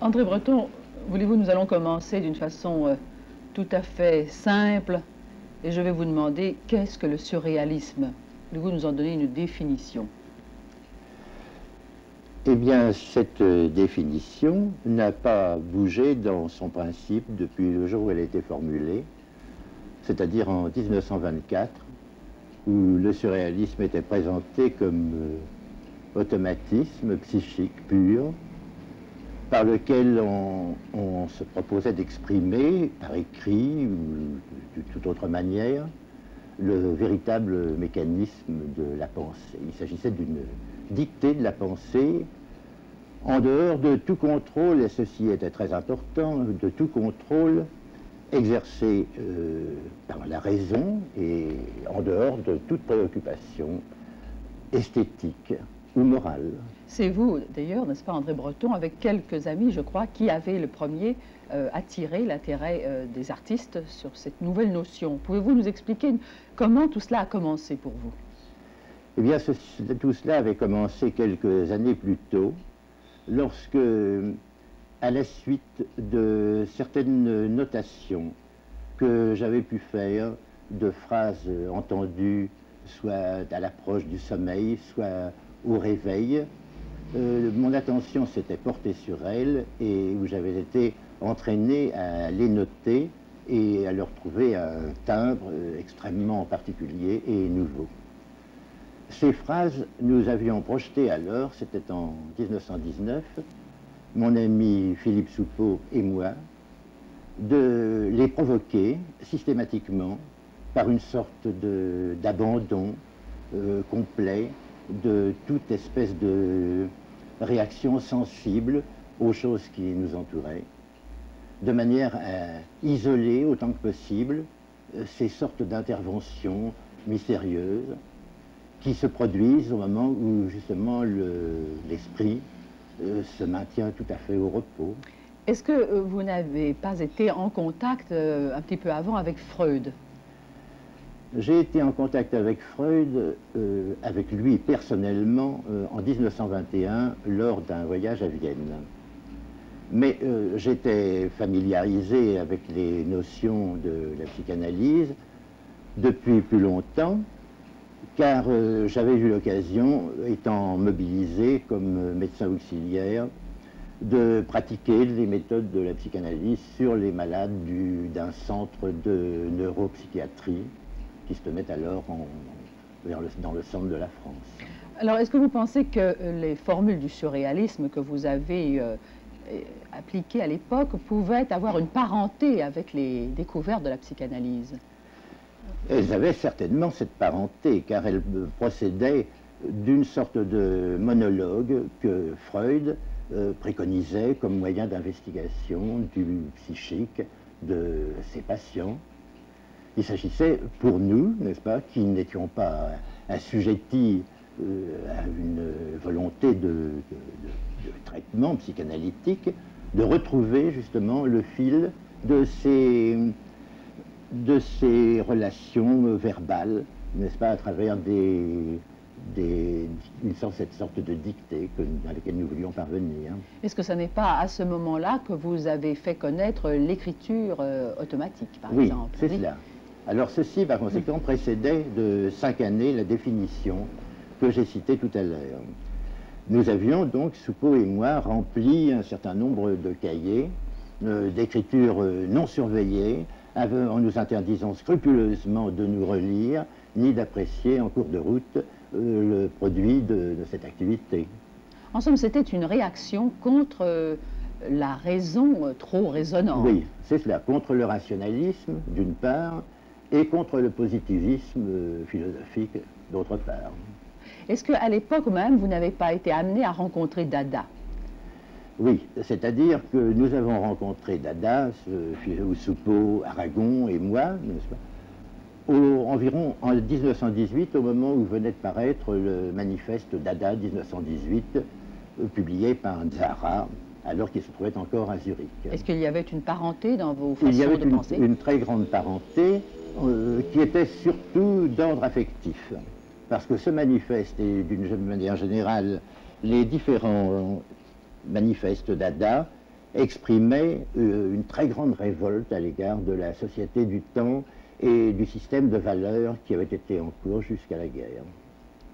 André Breton, voulez-vous, nous allons commencer d'une façon tout à fait simple et je vais vous demander qu'est-ce que le surréalisme? Voulez-vous nous en donner une définition? Eh bien, cette définition n'a pas bougé dans son principe depuis le jour où elle a été formulée, c'est-à-dire en 1924, où le surréalisme était présenté comme automatisme psychique pur, par lequel on se proposait d'exprimer, par écrit ou de toute autre manière, le véritable mécanisme de la pensée. Il s'agissait d'une dictée de la pensée en dehors de tout contrôle, et ceci était très important, de tout contrôle exercé par la raison et en dehors de toute préoccupation esthétique ou morale. C'est vous, d'ailleurs, n'est-ce pas, André Breton, avec quelques amis, je crois, qui avez le premier attiré l'intérêt des artistes sur cette nouvelle notion. Pouvez-vous nous expliquer comment tout cela a commencé pour vous? Eh bien, tout cela avait commencé quelques années plus tôt, lorsque, à la suite de certaines notations que j'avais pu faire de phrases entendues soit à l'approche du sommeil, soit au réveil, mon attention s'était portée sur elles et où j'avais été entraîné à les noter et à leur trouver un timbre extrêmement particulier et nouveau. Ces phrases, nous avions projeté alors, c'était en 1919, mon ami Philippe Soupeau et moi, de les provoquer systématiquement par une sorte d'abandon complet de toute espèce de réaction sensible aux choses qui nous entouraient, de manière à isoler autant que possible ces sortes d'interventions mystérieuses qui se produisent au moment où justement l'esprit se maintient tout à fait au repos. Est-ce que vous n'avez pas été en contact un petit peu avant avec Freud? J'ai été en contact avec Freud, avec lui personnellement, en 1921, lors d'un voyage à Vienne. Mais j'étais familiarisé avec les notions de la psychanalyse depuis plus longtemps, car j'avais eu l'occasion, étant mobilisé comme médecin auxiliaire, de pratiquer les méthodes de la psychanalyse sur les malades d'un centre de neuropsychiatrie qui se tenait alors dans le centre de la France. Alors, est-ce que vous pensez que les formules du surréalisme que vous avez appliquées à l'époque pouvaient avoir une parenté avec les découvertes de la psychanalyse? Elles avaient certainement cette parenté, car elles procédaient d'une sorte de monologue que Freud préconisait comme moyen d'investigation du psychique de ses patients. Il s'agissait pour nous, n'est-ce pas, qui n'étions pas assujettis à une volonté de traitement psychanalytique, de retrouver justement le fil de ces relations verbales, n'est-ce pas, à travers cette sorte de dictée à laquelle nous voulions parvenir. Est-ce que ce n'est pas à ce moment-là que vous avez fait connaître l'écriture automatique, par exemple? Oui, c'est cela. Alors ceci, par conséquent, précédait de 5 années la définition que j'ai citée tout à l'heure. Nous avions donc, Soupeau et moi, rempli un certain nombre de cahiers d'écriture non surveillée, en nous interdisant scrupuleusement de nous relire, ni d'apprécier en cours de route le produit de cette activité. En somme, c'était une réaction contre la raison trop raisonnante. Oui, c'est cela, contre le rationalisme, d'une part, et contre le positivisme philosophique, d'autre part. Est-ce qu'à l'époque même, vous n'avez pas été amené à rencontrer Dada? Oui, c'est-à-dire que nous avons rencontré Dada, Soupeau, Aragon et moi, n'est-ce pas, environ en 1918, au moment où venait de paraître le manifeste Dada 1918, publié par Zara, alors qu'il se trouvait encore à Zurich. Est-ce qu'il y avait une parenté dans vos façons de penser? Il y avait une très grande parenté qui était surtout d'ordre affectif. Parce que ce manifeste, et d'une manière générale, les différents manifestes Dada, exprimait une très grande révolte à l'égard de la société du temps et du système de valeurs qui avait été en cours jusqu'à la guerre.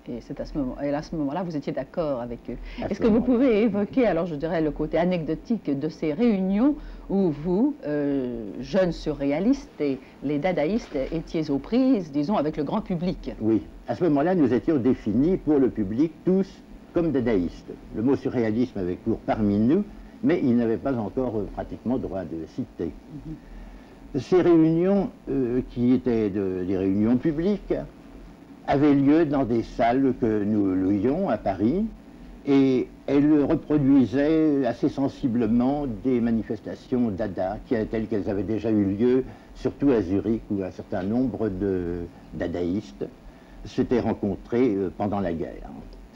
Et c'est à ce moment-là, vous étiez d'accord avec eux. Est-ce que vous pouvez évoquer, alors je dirais, le côté anecdotique de ces réunions où vous, jeunes surréalistes et les dadaïstes, étiez aux prises, disons, avec le grand public? Oui, à ce moment-là, nous étions définis pour le public tous comme dadaïstes. Le mot surréalisme avait cours parmi nous, mais il n'avait pas encore pratiquement droit de citer. Ces réunions, qui étaient des réunions publiques, avaient lieu dans des salles que nous louions à Paris, et elles reproduisaient assez sensiblement des manifestations dada, telles qu'elles avaient déjà eu lieu, surtout à Zurich, où un certain nombre de dadaïstes s'étaient rencontrés pendant la guerre.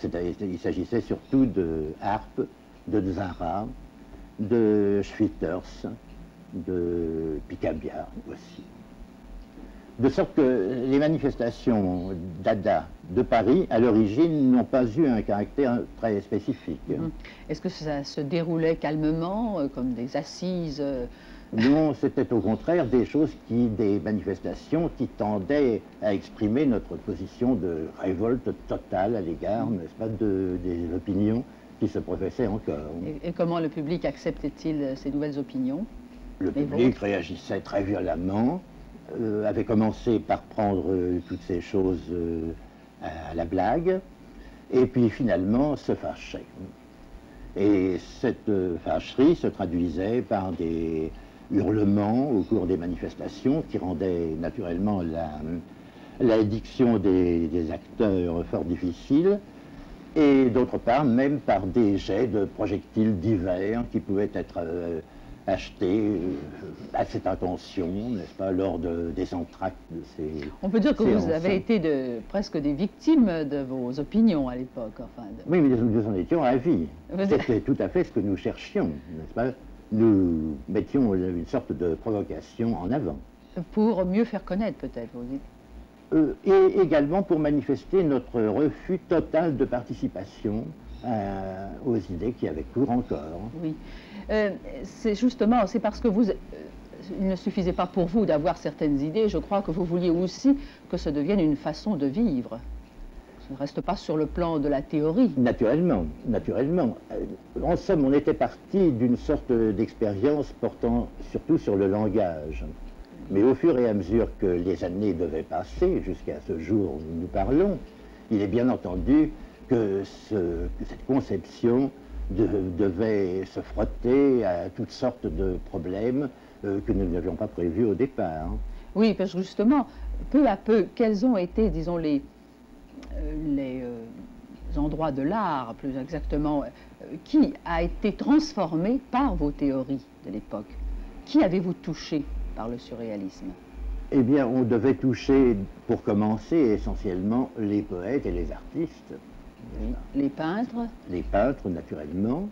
Il s'agissait surtout de Harpe, de Tzara, de Schwitters, de Picabia aussi. De sorte que les manifestations dada de Paris, à l'origine, n'ont pas eu un caractère très spécifique. Est-ce que ça se déroulait calmement, comme des assises Non, c'était au contraire des manifestations qui tendaient à exprimer notre position de révolte totale à l'égard, n'est-ce pas, des opinions qui se professaient encore. Et comment le public acceptait-il ces nouvelles opinions? Le public réagissait très violemment, avait commencé par prendre toutes ces choses à la blague, et puis finalement se fâchait. Et cette fâcherie se traduisait par des hurlements au cours des manifestations qui rendaient naturellement la diction des acteurs fort difficile, et d'autre part même par des jets de projectiles divers qui pouvaient être achetés à cette intention, n'est-ce pas, lors des entr'actes de ces... On peut dire que vous avez été presque des victimes de vos opinions à l'époque. Enfin, Oui, mais nous en étions ravis. C'était tout à fait ce que nous cherchions, n'est-ce pas? Nous mettions une sorte de provocation en avant. Pour mieux faire connaître, peut-être, vous dites? Et également pour manifester notre refus total de participation aux idées qui avaient cours encore. Oui. C'est justement, c'est parce que il ne suffisait pas pour vous d'avoir certaines idées, je crois que vous vouliez aussi que ça devienne une façon de vivre. Ça ne reste pas sur le plan de la théorie. Naturellement, naturellement. En somme, on était parti d'une sorte d'expérience portant surtout sur le langage. Mais au fur et à mesure que les années devaient passer, jusqu'à ce jour où nous parlons, il est bien entendu que cette conception devait se frotter à toutes sortes de problèmes que nous n'avions pas prévus au départ. Oui, parce que justement, peu à peu, quels ont été, disons, les endroits de l'art, plus exactement, qui a été transformé par vos théories de l'époque? Qui avez-vous touché par le surréalisme? Eh bien, on devait toucher, pour commencer, essentiellement les poètes et les artistes. Oui. Les peintres? Les peintres, naturellement.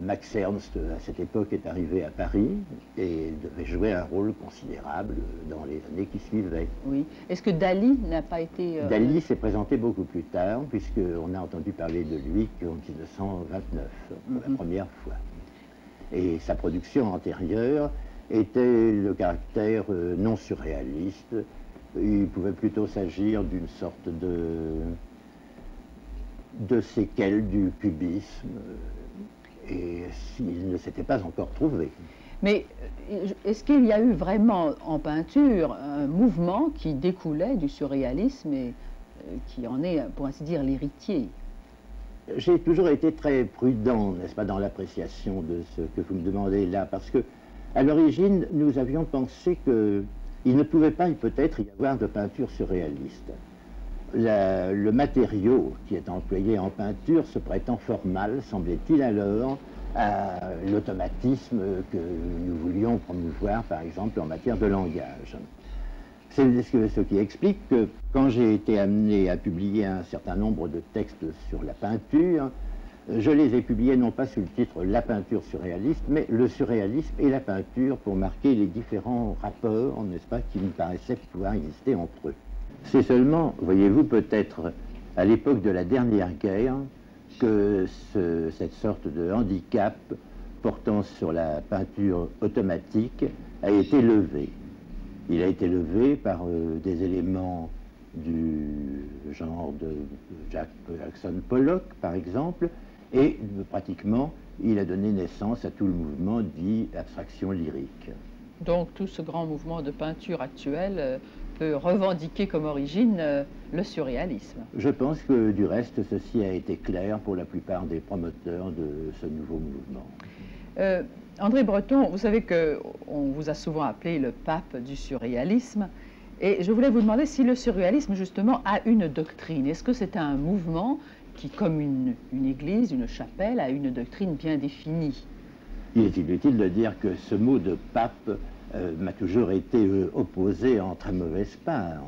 Max Ernst, à cette époque, est arrivé à Paris et devait jouer un rôle considérable dans les années qui suivaient. Oui. Est-ce que Dali n'a pas été... Dali s'est présenté beaucoup plus tard, puisqu'on a entendu parler de lui qu'en 1929, pour la première fois. Et sa production antérieure était le caractère non surréaliste. Il pouvait plutôt s'agir d'une sorte de séquelle du cubisme, et il ne s'était pas encore trouvé. Mais est-ce qu'il y a eu vraiment en peinture un mouvement qui découlait du surréalisme et qui en est, pour ainsi dire, l'héritier? J'ai toujours été très prudent, n'est-ce pas, dans l'appréciation de ce que vous me demandez là, parce que à l'origine, nous avions pensé qu'il ne pouvait pas peut-être y avoir de peinture surréaliste. Le matériau qui est employé en peinture se prétend fort mal, semblait-il alors, à l'automatisme que nous voulions promouvoir, par exemple, en matière de langage. C'est ce qui explique que quand j'ai été amené à publier un certain nombre de textes sur la peinture, je les ai publiés non pas sous le titre « La peinture surréaliste », mais « Le surréalisme et la peinture » pour marquer les différents rapports, n'est-ce pas, qui me paraissaient pouvoir exister entre eux. C'est seulement, voyez-vous, peut-être à l'époque de la dernière guerre, que cette sorte de handicap portant sur la peinture automatique a été levé. Il a été levé par des éléments du genre de Jackson Pollock, par exemple, et pratiquement, il a donné naissance à tout le mouvement dit abstraction lyrique. Donc tout ce grand mouvement de peinture actuel peut revendiquer comme origine le surréalisme. Je pense que du reste, ceci a été clair pour la plupart des promoteurs de ce nouveau mouvement. André Breton, vous savez qu'on vous a souvent appelé le pape du surréalisme, et je voulais vous demander si le surréalisme justement a une doctrine. Est-ce que c'est un mouvement qui, comme une église, une chapelle, a une doctrine bien définie? Il est inutile de dire que ce mot de pape m'a toujours été opposé en très mauvaise part.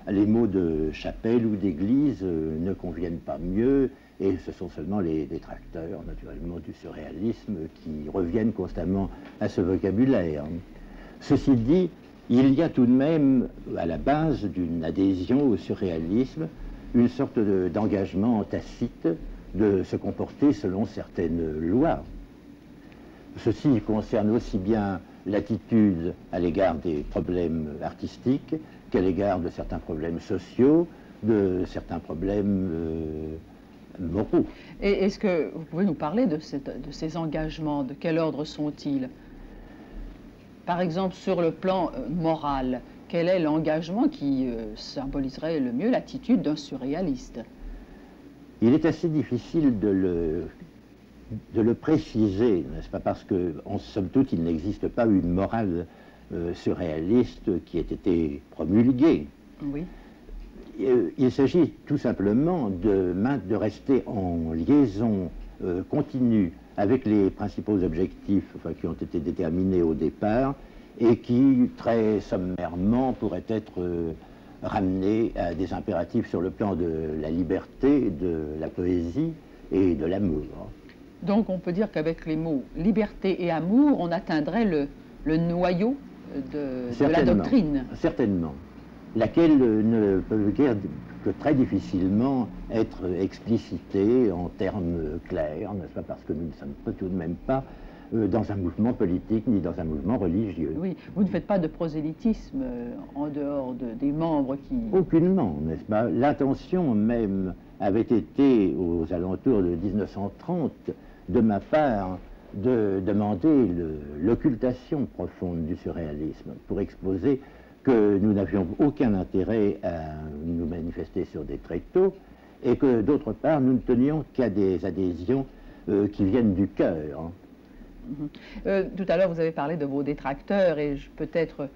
Les mots de chapelle ou d'église ne conviennent pas mieux, et ce sont seulement les détracteurs, naturellement, du surréalisme qui reviennent constamment à ce vocabulaire. Ceci dit, il y a tout de même, à la base d'une adhésion au surréalisme, une sorte d'engagement tacite de se comporter selon certaines lois. Ceci concerne aussi bien l'attitude à l'égard des problèmes artistiques qu'à l'égard de certains problèmes sociaux, de certains problèmes moraux. Et est-ce que vous pouvez nous parler de ces engagements? De quel ordre sont-ils? Par exemple, sur le plan moral, quel est l'engagement qui symboliserait le mieux l'attitude d'un surréaliste? Il est assez difficile de le préciser, n'est-ce pas, parce que, en somme toute, il n'existe pas une morale surréaliste qui ait été promulguée. Oui. Il s'agit tout simplement de rester en liaison continue avec les principaux objectifs qui ont été déterminés au départ et qui, très sommairement, pourraient être ramenés à des impératifs sur le plan de la liberté, de la poésie et de l'amour. Donc on peut dire qu'avec les mots liberté et amour, on atteindrait le noyau de la doctrine. Certainement. Laquelle ne peut guère que très difficilement être explicitée en termes clairs, n'est-ce pas, parce que nous ne sommes tout de même pas dans un mouvement politique ni dans un mouvement religieux. Oui, vous ne faites pas de prosélytisme en dehors des membres qui... Aucunement, n'est-ce pas? L'intention même avait été, aux alentours de 1930, de ma part, de demander l'occultation profonde du surréalisme pour exposer que nous n'avions aucun intérêt à nous manifester sur des tréteaux et que, d'autre part, nous ne tenions qu'à des adhésions qui viennent du cœur. Tout à l'heure, vous avez parlé de vos détracteurs et peut-être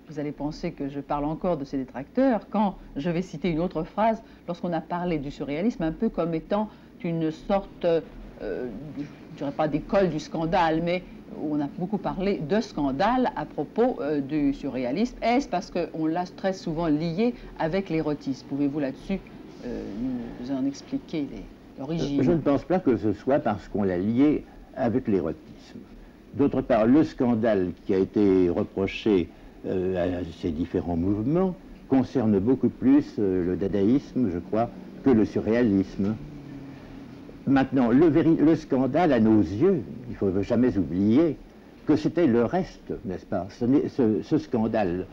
vous allez penser que je parle encore de ces détracteurs quand je vais citer une autre phrase lorsqu'on a parlé du surréalisme un peu comme étant une sorte, je ne dirais pas d'école du scandale, mais on a beaucoup parlé de scandale à propos du surréalisme. Est-ce parce qu'on l'a très souvent lié avec l'érotisme? Pouvez-vous là-dessus nous en expliquer l'origine? Je ne pense pas que ce soit parce qu'on l'a lié avec l'érotisme. D'autre part, le scandale qui a été reproché à ces différents mouvements concerne beaucoup plus le dadaïsme, je crois, que le surréalisme. Maintenant, le scandale, à nos yeux, il ne faut jamais oublier que c'était le reste, n'est-ce pas? Ce scandale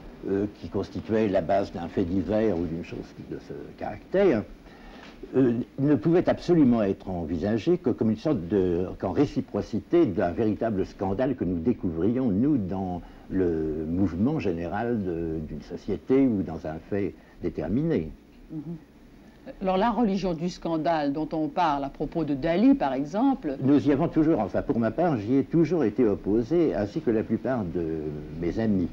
qui constituait la base d'un fait divers ou d'une chose de ce caractère ne pouvait absolument être envisagé que comme une sorte qu'en réciprocité d'un véritable scandale que nous découvrions, nous, dans le mouvement général d'une société ou dans un fait déterminé. Alors la religion du scandale dont on parle à propos de Dali, par exemple... Nous y avons toujours, enfin pour ma part, j'y ai toujours été opposé, ainsi que la plupart de mes amis.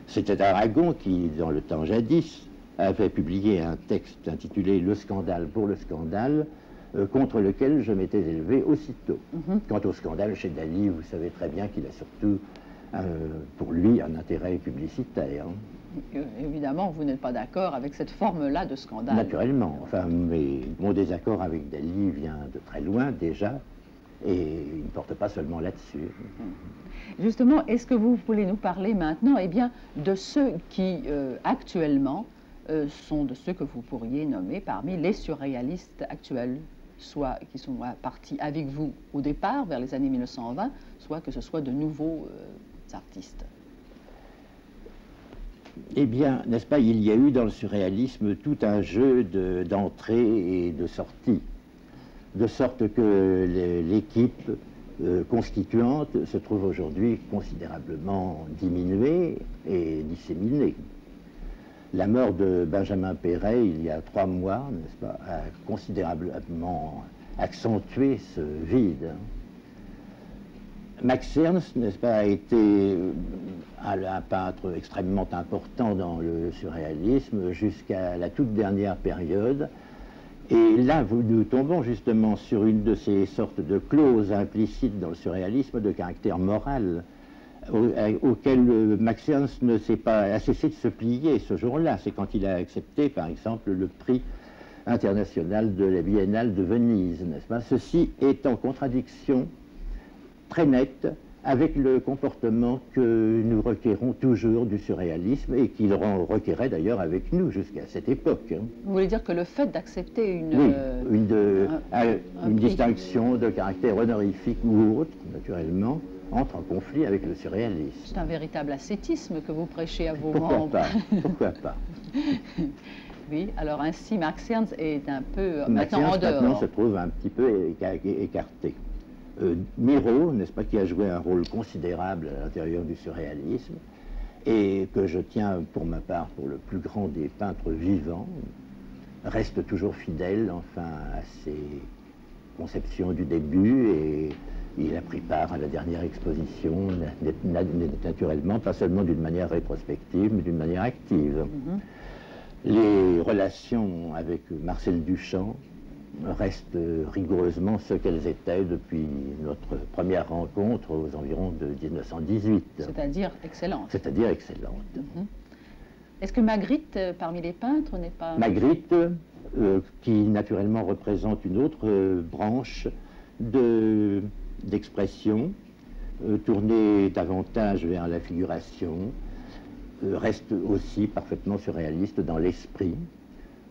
C'était Aragon qui, dans le temps jadis, avait publié un texte intitulé « Le scandale pour le scandale », contre lequel je m'étais élevé aussitôt. Quant au scandale chez Dali, vous savez très bien qu'il a surtout, pour lui, un intérêt publicitaire. Évidemment, vous n'êtes pas d'accord avec cette forme-là de scandale. Naturellement. Enfin, mais mon désaccord avec Dali vient de très loin déjà, et il ne porte pas seulement là-dessus. Justement, est-ce que vous voulez nous parler maintenant de ceux qui, actuellement, sont de ceux que vous pourriez nommer parmi les surréalistes actuels? soit qui sont partis avec vous au départ, vers les années 1920, soit que ce soit de nouveaux artistes. Eh bien, n'est-ce pas, il y a eu dans le surréalisme tout un jeu d'entrée et de sortie, de sorte que l'équipe constituante se trouve aujourd'hui considérablement diminuée et disséminée. La mort de Benjamin Péret, il y a 3 mois, n'est-ce pas, a considérablement accentué ce vide. Max Ernst, n'est-ce pas, a été un peintre extrêmement important dans le surréalisme jusqu'à la toute dernière période. Et là, nous tombons justement sur une de ces sortes de clauses implicites dans le surréalisme de caractère moral, auquel Max Ernst a cessé de se plier ce jour-là. C'est quand il a accepté, par exemple, le prix international de la Biennale de Venise, n'est-ce pas? Ceci est en contradiction très nette avec le comportement que nous requérons toujours du surréalisme et qu'il requérait d'ailleurs avec nous jusqu'à cette époque. Vous voulez dire que le fait d'accepter une distinction de caractère honorifique ou autre, naturellement, entre en conflit avec le surréalisme. C'est un véritable ascétisme que vous prêchez à vos Pourquoi membres. pas? Pourquoi pas? Oui, alors ainsi Max Ernst est un peu Max maintenant en Ernst dehors. maintenant se trouve un petit peu écarté. Miro, n'est-ce pas, qui a joué un rôle considérable à l'intérieur du surréalisme et que je tiens pour ma part pour le plus grand des peintres vivants, reste toujours fidèle enfin à ses conceptions du début et il a pris part à la dernière exposition, naturellement, pas seulement d'une manière rétrospective, mais d'une manière active. Les relations avec Marcel Duchamp restent rigoureusement ce qu'elles étaient depuis notre première rencontre aux environs de 1918. C'est-à-dire excellente. C'est-à-dire excellente. Est-ce que Magritte, parmi les peintres, n'est pas... Magritte, qui naturellement représente une autre branche d'expression, tournée davantage vers la figuration, reste aussi parfaitement surréaliste dans l'esprit.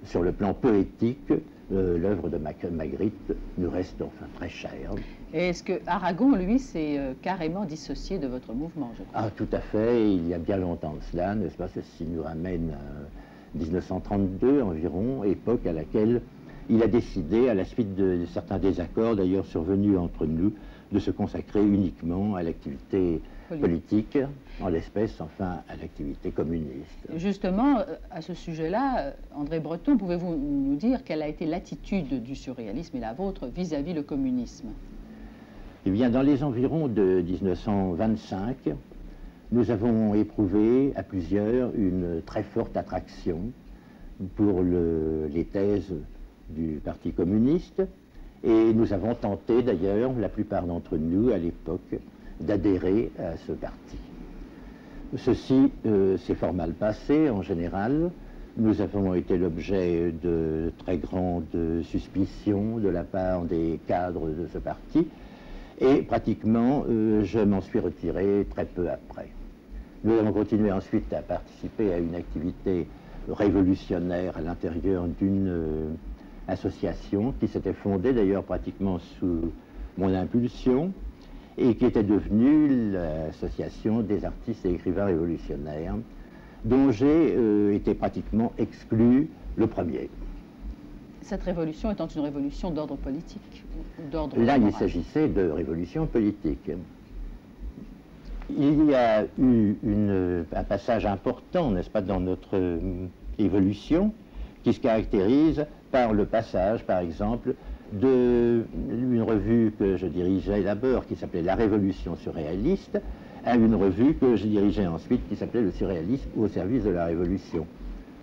Sur le plan poétique, l'œuvre de Magritte nous reste enfin très chère. Et est-ce que Aragon, lui, s'est carrément dissocié de votre mouvement, je crois? Ah, tout à fait, il y a bien longtemps de cela, n'est-ce pas? Ceci nous ramène à 1932 environ, époque à laquelle il a décidé, à la suite de certains désaccords d'ailleurs survenus entre nous, de se consacrer uniquement à l'activité politique, en l'espèce, enfin, à l'activité communiste. Justement, à ce sujet-là, André Breton, pouvez-vous nous dire quelle a été l'attitude du surréalisme et la vôtre vis-à-vis le communisme? Eh bien, dans les environs de 1925, nous avons éprouvé à plusieurs une très forte attraction pour les thèses du Parti communiste, et nous avons tenté d'ailleurs, la plupart d'entre nous à l'époque, d'adhérer à ce parti. Ceci s'est fort mal passé en général. Nous avons été l'objet de très grandes suspicions de la part des cadres de ce parti et pratiquement je m'en suis retiré très peu après. Nous avons continué ensuite à participer à une activité révolutionnaire à l'intérieur d'une association qui s'était fondée d'ailleurs pratiquement sous mon impulsion et qui était devenue l'association des artistes et écrivains révolutionnaires, dont j'ai été pratiquement exclu le premier. Cette révolution étant une révolution d'ordre politique ou d'ordre moral? Là, il moral. s'agissait de révolution politique. Il y a eu un passage important, n'est-ce pas, dans notre évolution, qui se caractérise par le passage, par exemple, d'une revue que je dirigeais d'abord, qui s'appelait La Révolution surréaliste, à une revue que je dirigeais ensuite, qui s'appelait Le surréalisme au service de la Révolution.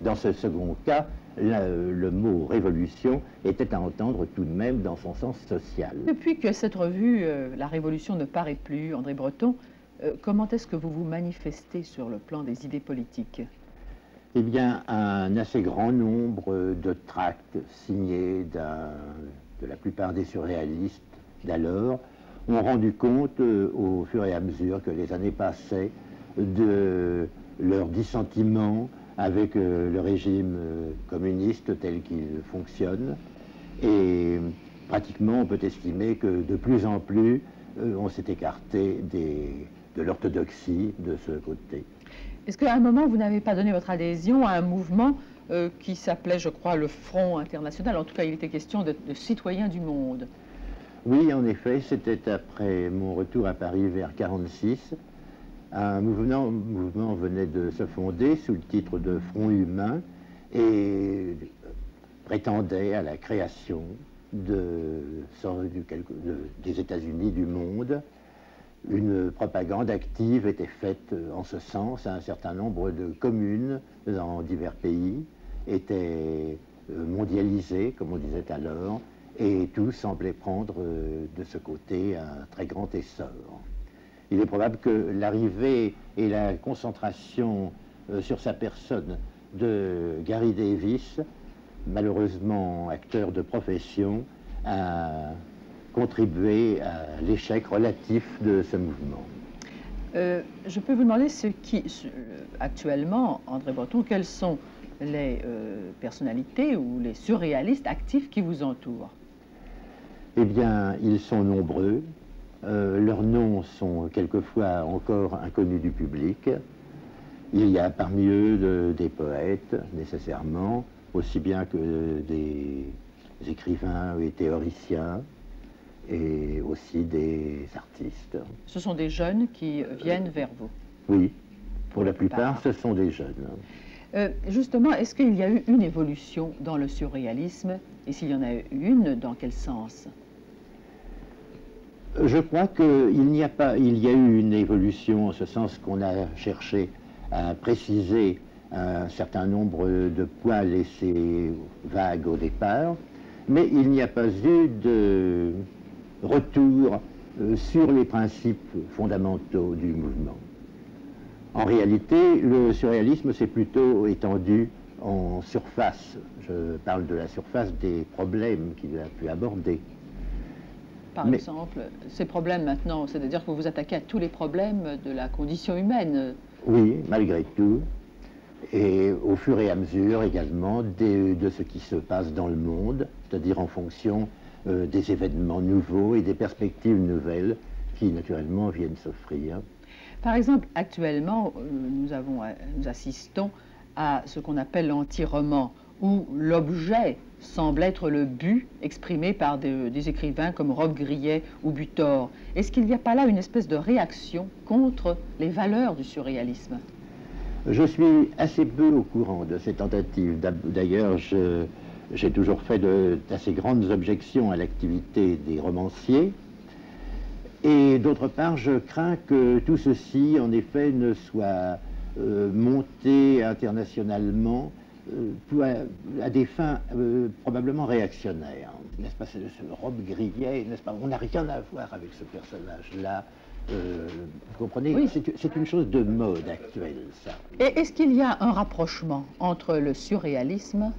Dans ce second cas, le mot révolution était à entendre tout de même dans son sens social. Depuis que cette revue, La Révolution, ne paraît plus, André Breton, comment est-ce que vous vous manifestez sur le plan des idées politiques? Eh bien, un assez grand nombre de tracts signés de la plupart des surréalistes d'alors ont rendu compte, au fur et à mesure que les années passaient, de leur dissentiment avec le régime communiste tel qu'il fonctionne, et pratiquement, on peut estimer que de plus en plus, on s'est écarté de l'orthodoxie de ce côté. Est-ce qu'à un moment, vous n'avez pas donné votre adhésion à un mouvement qui s'appelait, je crois, le Front International? En tout cas, il était question de citoyens du monde. Oui, en effet, c'était après mon retour à Paris vers 1946. Un mouvement venait de se fonder sous le titre de Front Humain et prétendait à la création des États-Unis du monde. Une propagande active était faite en ce sens. Un certain nombre de communes dans divers pays étaient mondialisées, comme on disait alors, et tout semblait prendre de ce côté un très grand essor. Il est probable que l'arrivée et la concentration sur sa personne de Gary Davis, malheureusement acteur de profession, a contribué à l'échec relatif de ce mouvement. Je peux vous demander actuellement, André Breton, quelles sont les personnalités ou les surréalistes actifs qui vous entourent? Eh bien, ils sont nombreux. Leurs noms sont quelquefois encore inconnus du public. Il y a parmi eux des poètes, nécessairement, aussi bien que des écrivains et théoriciens, et aussi des artistes. Ce sont des jeunes qui viennent vers vous? Oui, pour la plupart, ce sont des jeunes. Justement, est-ce qu'il y a eu une évolution dans le surréalisme? Et s'il y en a eu une, dans quel sens? Je crois qu'il y a eu une évolution en ce sens qu'on a cherché à préciser un certain nombre de points laissés vagues au départ, mais il n'y a pas eu de retour sur les principes fondamentaux du mouvement. En réalité, le surréalisme s'est plutôt étendu en surface. Je parle de la surface des problèmes qu'il a pu aborder. Par exemple, ces problèmes maintenant, c'est-à-dire que vous vous attaquez à tous les problèmes de la condition humaine. Oui, malgré tout. Et au fur et à mesure également de ce qui se passe dans le monde, c'est-à-dire en fonction des événements nouveaux et des perspectives nouvelles qui naturellement viennent s'offrir. Par exemple, actuellement, nous assistons à ce qu'on appelle l'anti-roman, où l'objet semble être le but exprimé par des écrivains comme Robbe-Grillet ou Butor. Est-ce qu'il n'y a pas là une espèce de réaction contre les valeurs du surréalisme? Je suis assez peu au courant de ces tentatives. D'ailleurs, j'ai toujours fait d'assez grandes objections à l'activité des romanciers. Et d'autre part, je crains que tout ceci, en effet, ne soit monté internationalement à des fins probablement réactionnaires. N'est-ce pas, ce Robbe-Grillet, n'est-ce pas? On n'a rien à voir avec ce personnage-là. Vous comprenez? Oui. C'est une chose de mode actuelle, ça. Et est-ce qu'il y a un rapprochement entre le surréalisme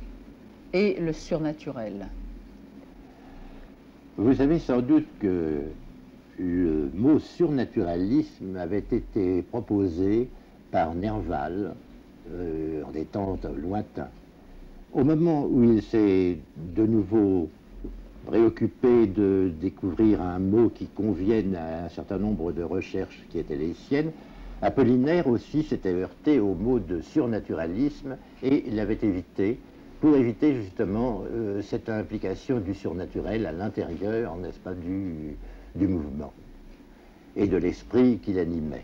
et le surnaturel? Vous savez sans doute que le mot surnaturalisme avait été proposé par Nerval en des temps lointains. Au moment où il s'est de nouveau préoccupé de découvrir un mot qui convienne à un certain nombre de recherches qui étaient les siennes, Apollinaire aussi s'était heurté au mot de surnaturalisme et l'avait évité, pour éviter justement cette implication du surnaturel à l'intérieur, n'est-ce pas, du mouvement et de l'esprit qui l'animait.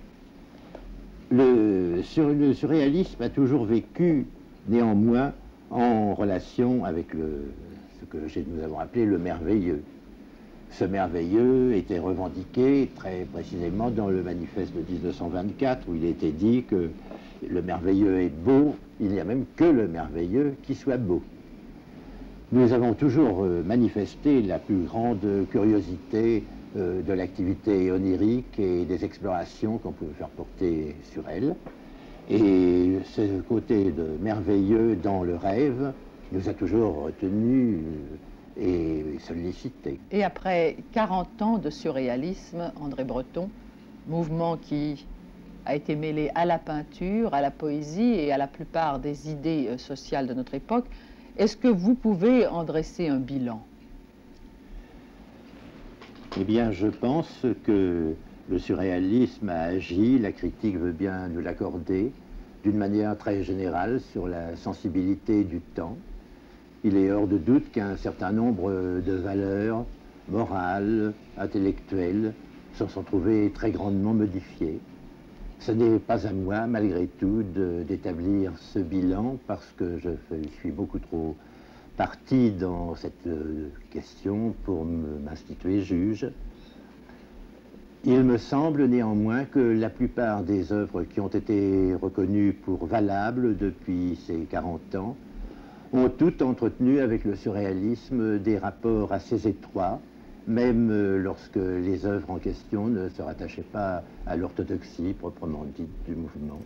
Le surréalisme a toujours vécu néanmoins en relation avec ce que nous avons appelé le merveilleux. Ce merveilleux était revendiqué très précisément dans le manifeste de 1924 où il était dit que le merveilleux est beau, il n'y a même que le merveilleux qui soit beau. Nous avons toujours manifesté la plus grande curiosité de l'activité onirique et des explorations qu'on pouvait faire porter sur elle. Et ce côté de merveilleux dans le rêve nous a toujours retenus et sollicités. Et après 40 ans de surréalisme, André Breton, mouvement qui a été mêlé à la peinture, à la poésie et à la plupart des idées sociales de notre époque, est-ce que vous pouvez en dresser un bilan? Eh bien, je pense que le surréalisme a agi, la critique veut bien nous l'accorder, d'une manière très générale sur la sensibilité du temps. Il est hors de doute qu'un certain nombre de valeurs morales, intellectuelles, se sont trouvées très grandement modifiées. Ce n'est pas à moi, malgré tout, d'établir ce bilan parce que je suis beaucoup trop parti dans cette question pour m'instituer juge. Il me semble néanmoins que la plupart des œuvres qui ont été reconnues pour valables depuis ces 40 ans ont toutes entretenu avec le surréalisme des rapports assez étroits, même lorsque les œuvres en question ne se rattachaient pas à l'orthodoxie proprement dite du mouvement.